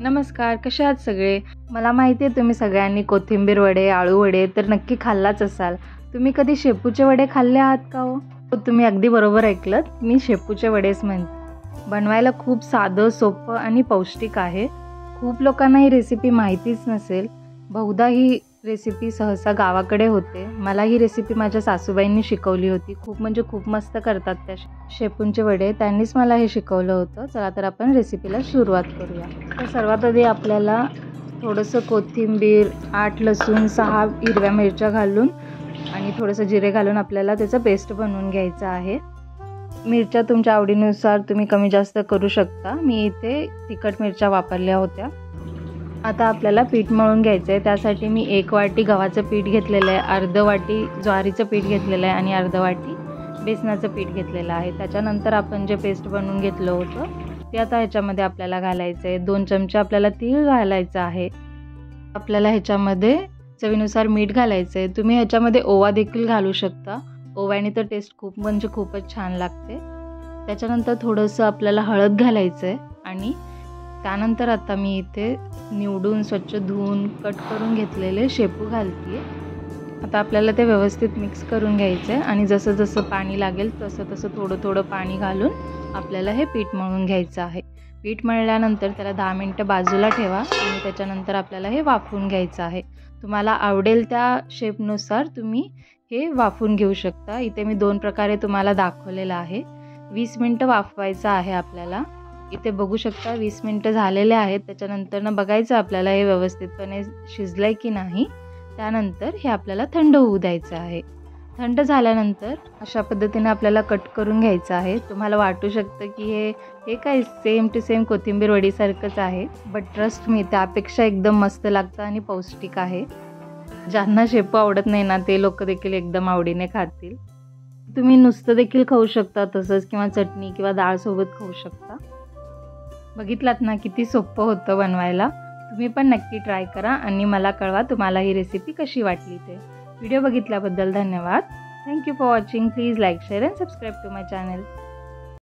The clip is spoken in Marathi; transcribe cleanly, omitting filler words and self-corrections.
नमस्कार, कसे आहात सगळे? मला माहिती आहे तुम्ही सगळ्यांनी कोथिंबीर वडे, आळू वडे तर नक्की खाल्लाच असाल. तुम्ही कधी शेपूचे वडे खाल्ले आहात का हो? तुम्ही अगदी बरोबर ऐकलत, मी शेपूचे वडेच म्हणते. बनवायला खूप साधं, सोपं आणि पौष्टिक आहे. खूप लोकांना ही रेसिपी माहितीच नसेल. बहुधा ही रेसिपी सहसा गावाकडे होते. मला ही रेसिपी माझ्या सासूबाईंनी शिकवली होती. खूप म्हणजे खूप मस्त करतात त्या शेपूंचे वडे. त्यांनीच मला हे शिकवलं होतं. चला तर आपण रेसिपीला सुरुवात करूया. तर सर्वात आधी आपल्याला थोडंसं कोथिंबीर, 8 लसूण, 6 हिरव्या मिरच्या घालून आणि थोडंसं जिरे घालून आपल्याला त्याचं पेस्ट बनवून घ्यायचं आहे. मिरच्या तुमच्या आवडीनुसार तुम्ही कमी जास्त करू शकता. मी इथे तिखट मिरच्या वापरल्या होत्या. आता आपल्याला पीठ मळून घ्यायचं आहे. त्यासाठी मी 1 वाटी गव्हाचं पीठ घेतलेलं आहे, अर्ध वाटी ज्वारीचं पीठ घेतलेलं आहे आणि अर्ध वाटी बेसनाचं पीठ घेतलेलं आहे. त्याच्यानंतर आपण जे पेस्ट बनवून घेतलं होतं ते आता ह्याच्यामध्ये आपल्याला घालायचं आहे. 2 चमचे आपल्याला तीळ घालायचं आहे. आपल्याला ह्याच्यामध्ये चवीनुसार मीठ घालायचं आहे. तुम्ही ह्याच्यामध्ये ओवा देखील घालू शकता. ओव्याने तर टेस्ट खूपच छान लागते. त्याच्यानंतर थोडंसं आपल्याला हळद घालायचं आहे आणि त्यानंतर आता मी इथे निवडून स्वच्छ धुवून कट करून घेतलेले शेपू घालते आहे. आता आपल्याला ते व्यवस्थित मिक्स करून घ्यायचं आहे आणि जसं जसं पाणी लागेल तसं थोडं पाणी घालून आपल्याला हे पीठ मळून घ्यायचं आहे. पीठ मळल्यानंतर त्याला 10 मिनटं बाजूला ठेवा आणि त्याच्यानंतर आपल्याला हे वाफवून घ्यायचं आहे. तुम्हाला आवडेल त्या शेपनुसार तुम्ही हे वाफवून घेऊ शकता. इथे मी 2 प्रकारे तुम्हाला दाखवलेलं आहे. 20 मिनटं वाफवायचं आहे आपल्याला. इथे बघू शकता 20 मिनटं झालेले आहेत. त्याच्यानंतर बघायचं आपल्याला हे व्यवस्थितपणे शिजलं आहे की नाही. त्यानंतर हे आपल्याला थंड होऊ द्यायचं आहे. थंड झाल्यानंतर अशा पद्धतीने आपल्याला कट करून घ्यायचं आहे. तुम्हाला वाटू शकतं की हे काय सेम टू सेम कोथिंबीर वडीसारखंच आहे, बट ट्रस्ट मी त्यापेक्षा एकदम मस्त लागतं आणि पौष्टिक आहे. ज्यांना शेपू आवडत नाही ना ते लोक देखील एकदम आवडीने खातील. तुम्ही नुसतं देखील खाऊ शकता तसंच किंवा चटणी किंवा डाळसोबत खाऊ शकता. बघितलात ना किती सोपं होतं बनवायला. तुम्ही पण नक्की ट्राय करा आणि मला कळवा तुम्हाला ही रेसिपी कशी वाटली ते. व्हिडिओ बघितल्याबद्दल धन्यवाद. Thank you for watching. Please like, share and subscribe to my channel.